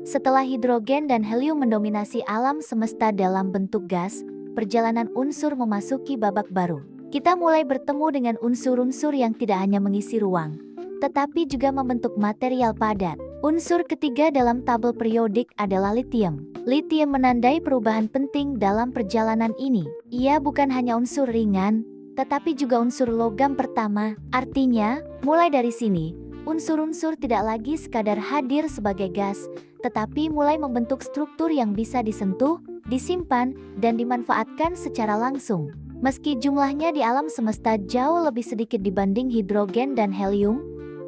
Setelah hidrogen dan helium mendominasi alam semesta dalam bentuk gas, perjalanan unsur memasuki babak baru. Kita mulai bertemu dengan unsur-unsur yang tidak hanya mengisi ruang, tetapi juga membentuk material padat. Unsur ketiga dalam tabel periodik adalah lithium. Lithium menandai perubahan penting dalam perjalanan ini. Ia bukan hanya unsur ringan, tetapi juga unsur logam pertama. Artinya, mulai dari sini, unsur-unsur tidak lagi sekadar hadir sebagai gas, tetapi mulai membentuk struktur yang bisa disentuh, disimpan, dan dimanfaatkan secara langsung. Meski jumlahnya di alam semesta jauh lebih sedikit dibanding hidrogen dan helium,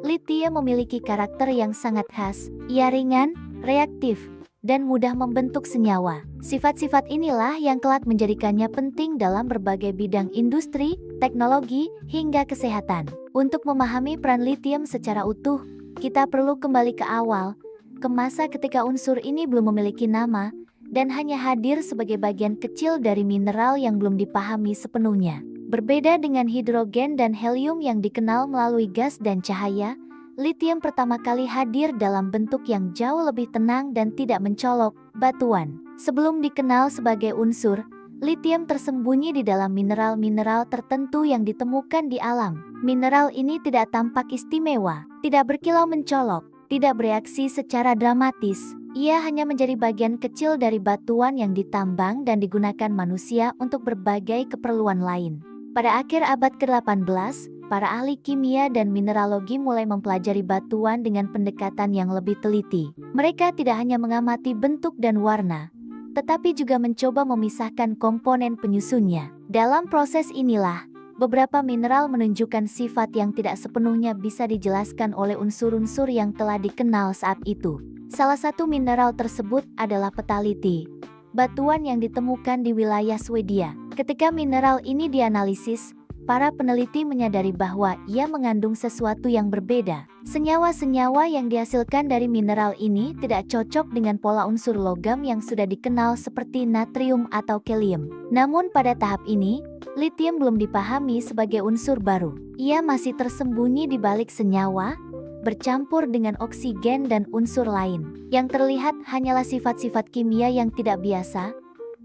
lithium memiliki karakter yang sangat khas. Ia ringan, reaktif, dan mudah membentuk senyawa. Sifat-sifat inilah yang kelak menjadikannya penting dalam berbagai bidang industri, teknologi, hingga kesehatan. Untuk memahami peran lithium secara utuh, kita perlu kembali ke awal, ke masa ketika unsur ini belum memiliki nama, dan hanya hadir sebagai bagian kecil dari mineral yang belum dipahami sepenuhnya. Berbeda dengan hidrogen dan helium yang dikenal melalui gas dan cahaya, lithium pertama kali hadir dalam bentuk yang jauh lebih tenang dan tidak mencolok, batuan. Sebelum dikenal sebagai unsur, lithium tersembunyi di dalam mineral-mineral tertentu yang ditemukan di alam. Mineral ini tidak tampak istimewa, tidak berkilau mencolok, tidak bereaksi secara dramatis. Ia hanya menjadi bagian kecil dari batuan yang ditambang dan digunakan manusia untuk berbagai keperluan lain. Pada akhir abad ke-18, para ahli kimia dan mineralogi mulai mempelajari batuan dengan pendekatan yang lebih teliti. Mereka tidak hanya mengamati bentuk dan warna, tetapi juga mencoba memisahkan komponen penyusunnya. Dalam proses inilah, beberapa mineral menunjukkan sifat yang tidak sepenuhnya bisa dijelaskan oleh unsur-unsur yang telah dikenal saat itu. Salah satu mineral tersebut adalah petaliti, batuan yang ditemukan di wilayah Swedia. Ketika mineral ini dianalisis, para peneliti menyadari bahwa ia mengandung sesuatu yang berbeda. Senyawa-senyawa yang dihasilkan dari mineral ini tidak cocok dengan pola unsur logam yang sudah dikenal seperti natrium atau kalium. Namun pada tahap ini, lithium belum dipahami sebagai unsur baru. Ia masih tersembunyi di balik senyawa, bercampur dengan oksigen dan unsur lain. Yang terlihat hanyalah sifat-sifat kimia yang tidak biasa,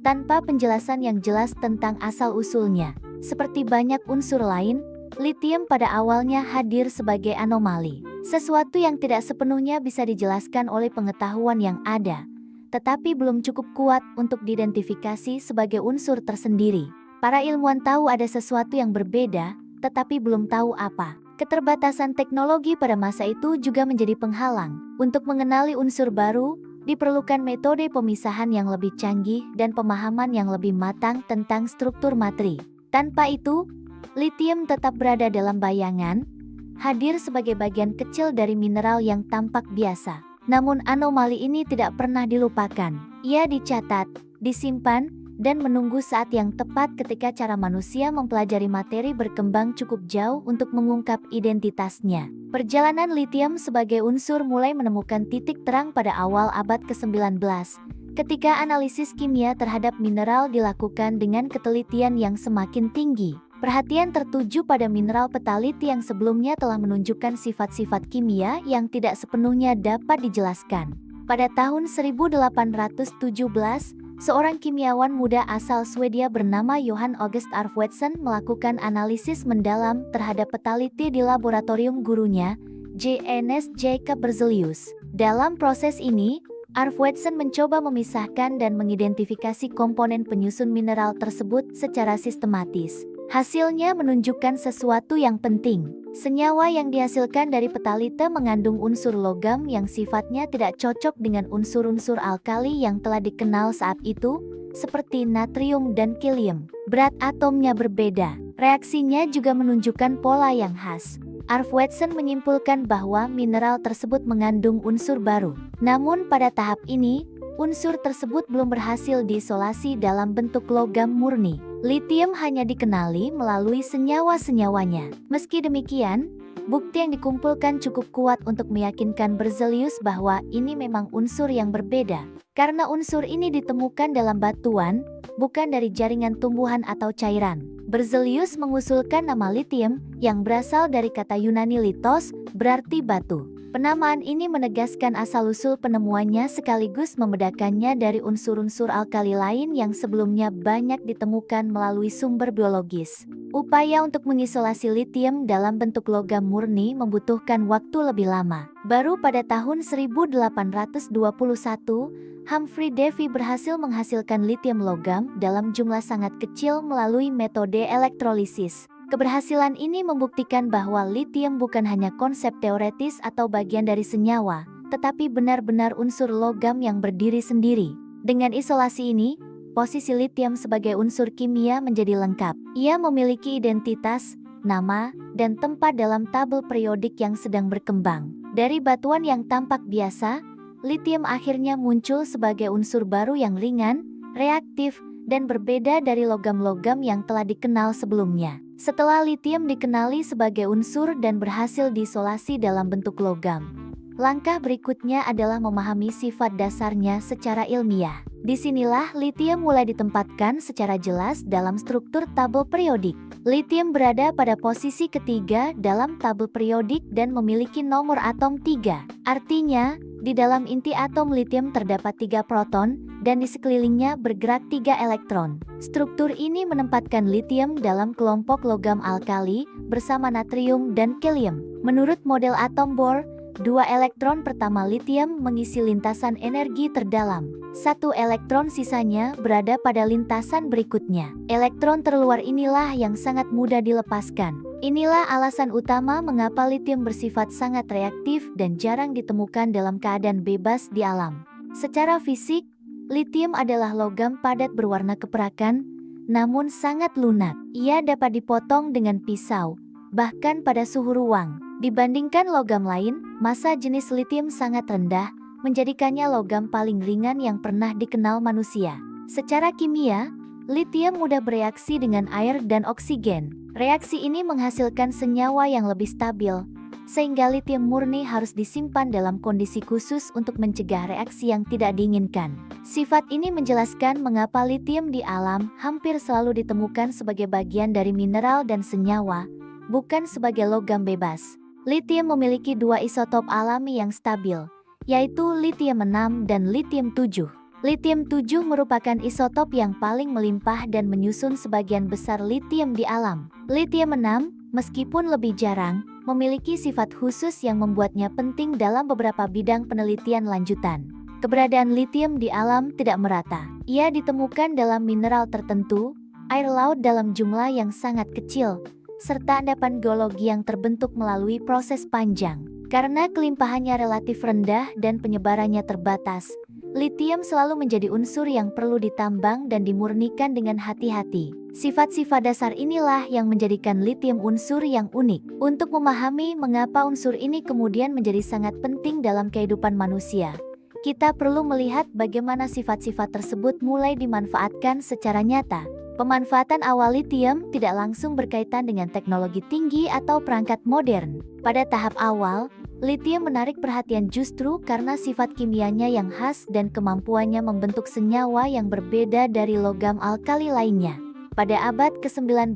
tanpa penjelasan yang jelas tentang asal-usulnya. Seperti banyak unsur lain, lithium pada awalnya hadir sebagai anomali. Sesuatu yang tidak sepenuhnya bisa dijelaskan oleh pengetahuan yang ada, tetapi belum cukup kuat untuk diidentifikasi sebagai unsur tersendiri. Para ilmuwan tahu ada sesuatu yang berbeda, tetapi belum tahu apa. Keterbatasan teknologi pada masa itu juga menjadi penghalang. Untuk mengenali unsur baru, diperlukan metode pemisahan yang lebih canggih dan pemahaman yang lebih matang tentang struktur materi. Tanpa itu, lithium tetap berada dalam bayangan, hadir sebagai bagian kecil dari mineral yang tampak biasa. Namun anomali ini tidak pernah dilupakan. Ia dicatat, disimpan, dan menunggu saat yang tepat ketika cara manusia mempelajari materi berkembang cukup jauh untuk mengungkap identitasnya. Perjalanan lithium sebagai unsur mulai menemukan titik terang pada awal abad ke-19, ketika analisis kimia terhadap mineral dilakukan dengan ketelitian yang semakin tinggi. Perhatian tertuju pada mineral petaliti yang sebelumnya telah menunjukkan sifat-sifat kimia yang tidak sepenuhnya dapat dijelaskan. Pada tahun 1817, seorang kimiawan muda asal Swedia bernama Johan August Arfwedson melakukan analisis mendalam terhadap petaliti di laboratorium gurunya, Johannes Jacob Berzelius. Dalam proses ini, Arfwedson mencoba memisahkan dan mengidentifikasi komponen penyusun mineral tersebut secara sistematis. Hasilnya menunjukkan sesuatu yang penting. Senyawa yang dihasilkan dari petalite mengandung unsur logam yang sifatnya tidak cocok dengan unsur-unsur alkali yang telah dikenal saat itu, seperti natrium dan kalium. Berat atomnya berbeda. Reaksinya juga menunjukkan pola yang khas. Arfwedson menyimpulkan bahwa mineral tersebut mengandung unsur baru. Namun pada tahap ini, unsur tersebut belum berhasil diisolasi dalam bentuk logam murni. Lithium hanya dikenali melalui senyawa-senyawanya. Meski demikian, bukti yang dikumpulkan cukup kuat untuk meyakinkan Berzelius bahwa ini memang unsur yang berbeda. Karena unsur ini ditemukan dalam batuan, bukan dari jaringan tumbuhan atau cairan. Berzelius mengusulkan nama lithium, yang berasal dari kata Yunani litos, berarti batu. Penamaan ini menegaskan asal-usul penemuannya sekaligus membedakannya dari unsur-unsur alkali lain yang sebelumnya banyak ditemukan melalui sumber biologis. Upaya untuk mengisolasi litium dalam bentuk logam murni membutuhkan waktu lebih lama. Baru pada tahun 1821, Humphrey Davy berhasil menghasilkan litium logam dalam jumlah sangat kecil melalui metode elektrolisis. Keberhasilan ini membuktikan bahwa litium bukan hanya konsep teoretis atau bagian dari senyawa, tetapi benar-benar unsur logam yang berdiri sendiri. Dengan isolasi ini, posisi litium sebagai unsur kimia menjadi lengkap. Ia memiliki identitas, nama, dan tempat dalam tabel periodik yang sedang berkembang. Dari batuan yang tampak biasa, litium akhirnya muncul sebagai unsur baru yang ringan, reaktif, dan berbeda dari logam-logam yang telah dikenal sebelumnya. Setelah litium dikenali sebagai unsur dan berhasil diisolasi dalam bentuk logam, langkah berikutnya adalah memahami sifat dasarnya secara ilmiah. Disinilah litium mulai ditempatkan secara jelas dalam struktur tabel periodik. Litium berada pada posisi ketiga dalam tabel periodik dan memiliki nomor atom 3. Artinya, di dalam inti atom litium terdapat 3 proton, dan di sekelilingnya bergerak 3 elektron. Struktur ini menempatkan litium dalam kelompok logam alkali bersama natrium dan kalium. Menurut model atom Bohr, 2 elektron pertama litium mengisi lintasan energi terdalam. 1 elektron sisanya berada pada lintasan berikutnya. Elektron terluar inilah yang sangat mudah dilepaskan. Inilah alasan utama mengapa litium bersifat sangat reaktif dan jarang ditemukan dalam keadaan bebas di alam. Secara fisik, litium adalah logam padat berwarna keperakan, namun sangat lunak. Ia dapat dipotong dengan pisau, bahkan pada suhu ruang. Dibandingkan logam lain, massa jenis litium sangat rendah, menjadikannya logam paling ringan yang pernah dikenal manusia. Secara kimia, litium mudah bereaksi dengan air dan oksigen. Reaksi ini menghasilkan senyawa yang lebih stabil, sehingga litium murni harus disimpan dalam kondisi khusus untuk mencegah reaksi yang tidak diinginkan. Sifat ini menjelaskan mengapa litium di alam hampir selalu ditemukan sebagai bagian dari mineral dan senyawa, bukan sebagai logam bebas. Litium memiliki 2 isotop alami yang stabil, yaitu litium 6 dan litium 7. Litium 7 merupakan isotop yang paling melimpah dan menyusun sebagian besar litium di alam. Litium 6, meskipun lebih jarang, memiliki sifat khusus yang membuatnya penting dalam beberapa bidang penelitian lanjutan. Keberadaan litium di alam tidak merata. Ia ditemukan dalam mineral tertentu, air laut dalam jumlah yang sangat kecil, serta endapan geologi yang terbentuk melalui proses panjang. Karena kelimpahannya relatif rendah dan penyebarannya terbatas, litium selalu menjadi unsur yang perlu ditambang dan dimurnikan dengan hati-hati. Sifat-sifat dasar inilah yang menjadikan litium unsur yang unik. Untuk memahami mengapa unsur ini kemudian menjadi sangat penting dalam kehidupan manusia, kita perlu melihat bagaimana sifat-sifat tersebut mulai dimanfaatkan secara nyata. Pemanfaatan awal litium tidak langsung berkaitan dengan teknologi tinggi atau perangkat modern. Pada tahap awal, litium menarik perhatian justru karena sifat kimianya yang khas dan kemampuannya membentuk senyawa yang berbeda dari logam alkali lainnya. Pada abad ke-19,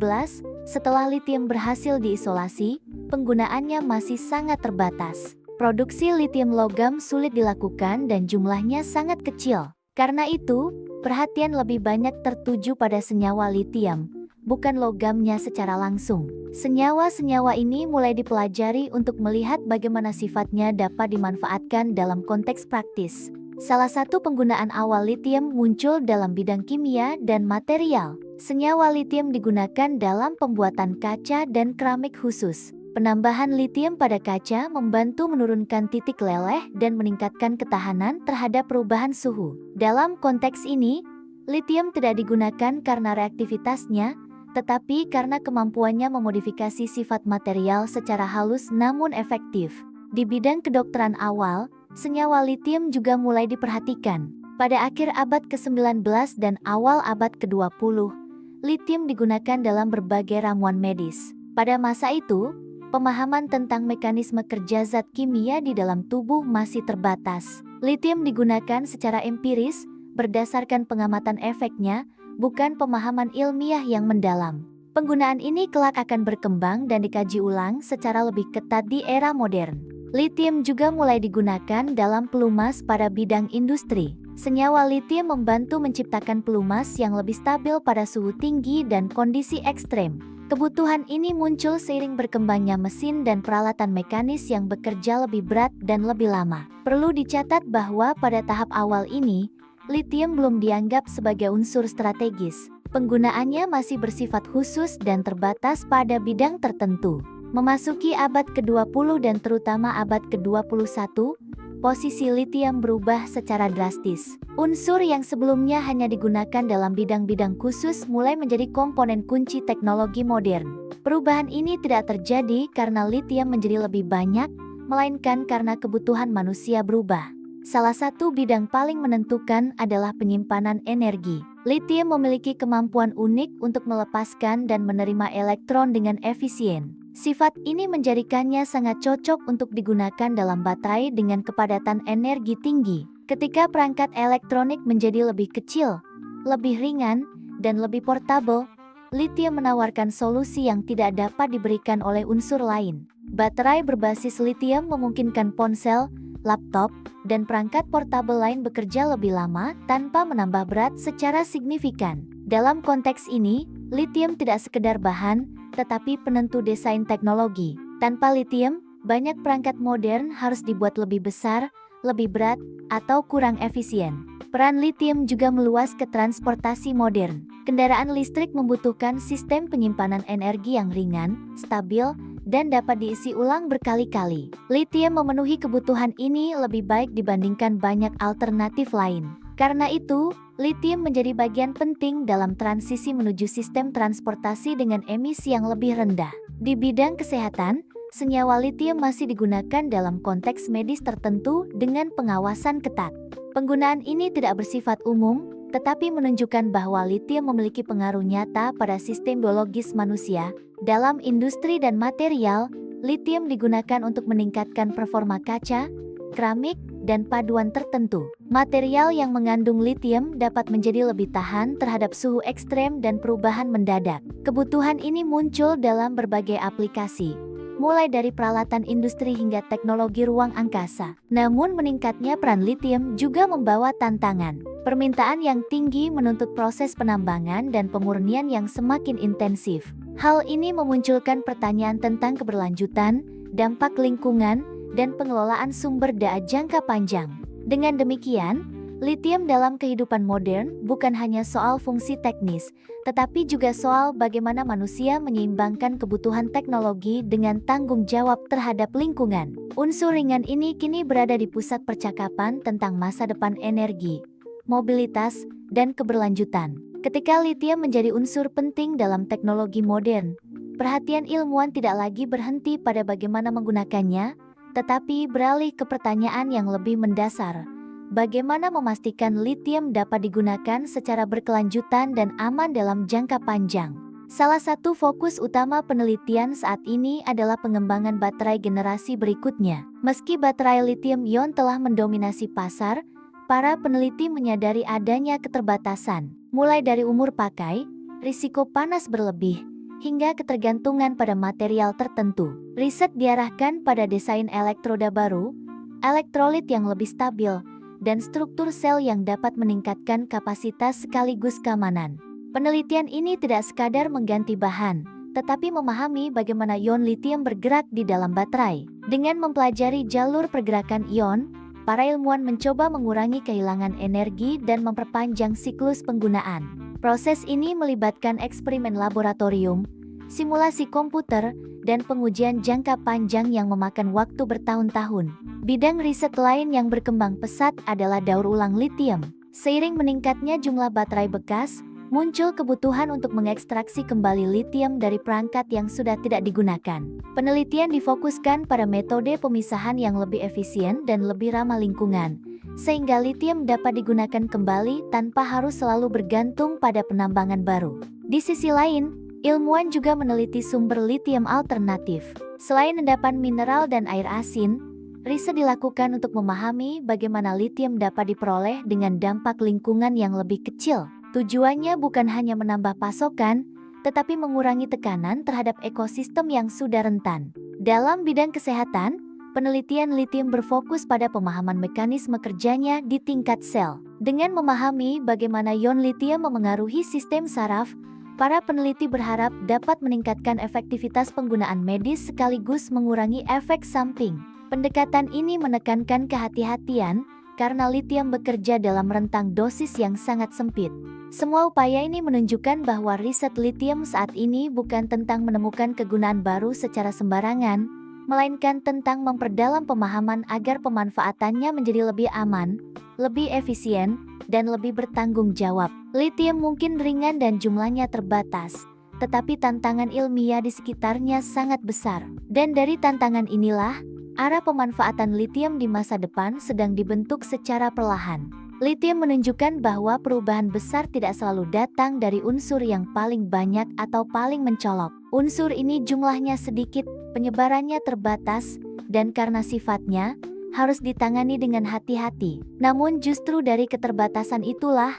setelah litium berhasil diisolasi, penggunaannya masih sangat terbatas. Produksi litium logam sulit dilakukan dan jumlahnya sangat kecil. Karena itu, perhatian lebih banyak tertuju pada senyawa litium, bukan logamnya secara langsung. Senyawa-senyawa ini mulai dipelajari untuk melihat bagaimana sifatnya dapat dimanfaatkan dalam konteks praktis. Salah satu penggunaan awal litium muncul dalam bidang kimia dan material. Senyawa litium digunakan dalam pembuatan kaca dan keramik khusus. Penambahan litium pada kaca membantu menurunkan titik leleh dan meningkatkan ketahanan terhadap perubahan suhu. Dalam konteks ini, litium tidak digunakan karena reaktivitasnya, tetapi karena kemampuannya memodifikasi sifat material secara halus namun efektif. Di bidang kedokteran awal, senyawa litium juga mulai diperhatikan. Pada akhir abad ke-19 dan awal abad ke-20, litium digunakan dalam berbagai ramuan medis. Pada masa itu, pemahaman tentang mekanisme kerja zat kimia di dalam tubuh masih terbatas. Litium digunakan secara empiris, berdasarkan pengamatan efeknya, bukan pemahaman ilmiah yang mendalam. Penggunaan ini kelak akan berkembang dan dikaji ulang secara lebih ketat di era modern. Lithium juga mulai digunakan dalam pelumas pada bidang industri. Senyawa lithium membantu menciptakan pelumas yang lebih stabil pada suhu tinggi dan kondisi ekstrem. Kebutuhan ini muncul seiring berkembangnya mesin dan peralatan mekanis yang bekerja lebih berat dan lebih lama. Perlu dicatat bahwa pada tahap awal ini, lithium belum dianggap sebagai unsur strategis. Penggunaannya masih bersifat khusus dan terbatas pada bidang tertentu. Memasuki abad ke-20 dan terutama abad ke-21, posisi lithium berubah secara drastis. Unsur yang sebelumnya hanya digunakan dalam bidang-bidang khusus mulai menjadi komponen kunci teknologi modern. Perubahan ini tidak terjadi karena lithium menjadi lebih banyak, melainkan karena kebutuhan manusia berubah. Salah satu bidang paling menentukan adalah penyimpanan energi. Lithium memiliki kemampuan unik untuk melepaskan dan menerima elektron dengan efisien. Sifat ini menjadikannya sangat cocok untuk digunakan dalam baterai dengan kepadatan energi tinggi. Ketika perangkat elektronik menjadi lebih kecil, lebih ringan, dan lebih portabel, lithium menawarkan solusi yang tidak dapat diberikan oleh unsur lain. Baterai berbasis lithium memungkinkan ponsel, laptop, dan perangkat portabel lain bekerja lebih lama tanpa menambah berat secara signifikan. Dalam konteks ini, lithium tidak sekedar bahan, tetapi penentu desain teknologi. Tanpa lithium, banyak perangkat modern harus dibuat lebih besar, lebih berat, atau kurang efisien. Peran lithium juga meluas ke transportasi modern. Kendaraan listrik membutuhkan sistem penyimpanan energi yang ringan, stabil, dan dapat diisi ulang berkali-kali. Lithium memenuhi kebutuhan ini lebih baik dibandingkan banyak alternatif lain. Karena itu, lithium menjadi bagian penting dalam transisi menuju sistem transportasi dengan emisi yang lebih rendah. Di bidang kesehatan, senyawa lithium masih digunakan dalam konteks medis tertentu dengan pengawasan ketat. Penggunaan ini tidak bersifat umum, tetapi menunjukkan bahwa lithium memiliki pengaruh nyata pada sistem biologis manusia. Dalam industri dan material, lithium digunakan untuk meningkatkan performa kaca, keramik, dan paduan tertentu. Material yang mengandung lithium dapat menjadi lebih tahan terhadap suhu ekstrem dan perubahan mendadak. Kebutuhan ini muncul dalam berbagai aplikasi, mulai dari peralatan industri hingga teknologi ruang angkasa. Namun meningkatnya peran lithium juga membawa tantangan. Permintaan yang tinggi menuntut proses penambangan dan pemurnian yang semakin intensif. Hal ini memunculkan pertanyaan tentang keberlanjutan, dampak lingkungan, dan pengelolaan sumber daya jangka panjang. Dengan demikian, lithium dalam kehidupan modern bukan hanya soal fungsi teknis, tetapi juga soal bagaimana manusia menyeimbangkan kebutuhan teknologi dengan tanggung jawab terhadap lingkungan. Unsur ringan ini kini berada di pusat percakapan tentang masa depan energi, mobilitas, dan keberlanjutan. Ketika lithium menjadi unsur penting dalam teknologi modern, perhatian ilmuwan tidak lagi berhenti pada bagaimana menggunakannya, tetapi beralih ke pertanyaan yang lebih mendasar. Bagaimana memastikan lithium dapat digunakan secara berkelanjutan dan aman dalam jangka panjang? Salah satu fokus utama penelitian saat ini adalah pengembangan baterai generasi berikutnya. Meski baterai lithium-ion telah mendominasi pasar, para peneliti menyadari adanya keterbatasan, mulai dari umur pakai, risiko panas berlebih, hingga ketergantungan pada material tertentu. Riset diarahkan pada desain elektroda baru, elektrolit yang lebih stabil, dan struktur sel yang dapat meningkatkan kapasitas sekaligus keamanan. Penelitian ini tidak sekadar mengganti bahan, tetapi memahami bagaimana ion lithium bergerak di dalam baterai. Dengan mempelajari jalur pergerakan ion, para ilmuwan mencoba mengurangi kehilangan energi dan memperpanjang siklus penggunaan. Proses ini melibatkan eksperimen laboratorium, simulasi komputer, dan pengujian jangka panjang yang memakan waktu bertahun-tahun. Bidang riset lain yang berkembang pesat adalah daur ulang lithium. Seiring meningkatnya jumlah baterai bekas, muncul kebutuhan untuk mengekstraksi kembali lithium dari perangkat yang sudah tidak digunakan. Penelitian difokuskan pada metode pemisahan yang lebih efisien dan lebih ramah lingkungan, sehingga lithium dapat digunakan kembali tanpa harus selalu bergantung pada penambangan baru. Di sisi lain, ilmuwan juga meneliti sumber lithium alternatif. Selain endapan mineral dan air asin, riset dilakukan untuk memahami bagaimana lithium dapat diperoleh dengan dampak lingkungan yang lebih kecil. Tujuannya bukan hanya menambah pasokan, tetapi mengurangi tekanan terhadap ekosistem yang sudah rentan. Dalam bidang kesehatan, Penelitian lithium berfokus pada pemahaman mekanisme kerjanya di tingkat sel. Dengan memahami bagaimana ion lithium memengaruhi sistem saraf, para peneliti berharap dapat meningkatkan efektivitas penggunaan medis sekaligus mengurangi efek samping. Pendekatan ini menekankan kehati-hatian karena lithium bekerja dalam rentang dosis yang sangat sempit. Semua upaya ini menunjukkan bahwa riset lithium saat ini bukan tentang menemukan kegunaan baru secara sembarangan, melainkan tentang memperdalam pemahaman agar pemanfaatannya menjadi lebih aman, lebih efisien, dan lebih bertanggung jawab. Lithium mungkin ringan dan jumlahnya terbatas, tetapi tantangan ilmiah di sekitarnya sangat besar. Dan dari tantangan inilah, arah pemanfaatan lithium di masa depan sedang dibentuk secara perlahan. Lithium menunjukkan bahwa perubahan besar tidak selalu datang dari unsur yang paling banyak atau paling mencolok. Unsur ini jumlahnya sedikit, penyebarannya terbatas, dan karena sifatnya, harus ditangani dengan hati-hati. Namun justru dari keterbatasan itulah,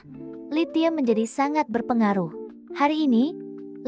lithium menjadi sangat berpengaruh. Hari ini,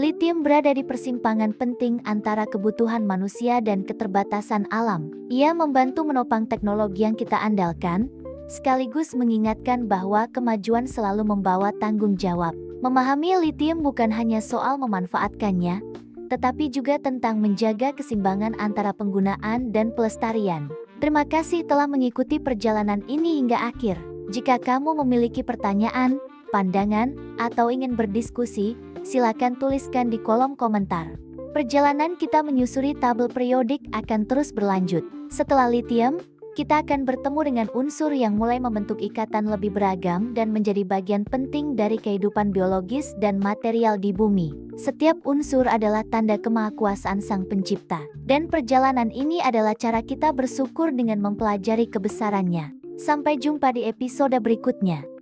lithium berada di persimpangan penting antara kebutuhan manusia dan keterbatasan alam. Ia membantu menopang teknologi yang kita andalkan, sekaligus mengingatkan bahwa kemajuan selalu membawa tanggung jawab. Memahami lithium bukan hanya soal memanfaatkannya, tetapi juga tentang menjaga keseimbangan antara penggunaan dan pelestarian. Terima kasih telah mengikuti perjalanan ini hingga akhir. Jika kamu memiliki pertanyaan, pandangan, atau ingin berdiskusi, silakan tuliskan di kolom komentar. Perjalanan kita menyusuri tabel periodik akan terus berlanjut. Setelah lithium, kita akan bertemu dengan unsur yang mulai membentuk ikatan lebih beragam dan menjadi bagian penting dari kehidupan biologis dan material di bumi. Setiap unsur adalah tanda kemahakuasaan Sang Pencipta, dan perjalanan ini adalah cara kita bersyukur dengan mempelajari kebesarannya. Sampai jumpa di episode berikutnya.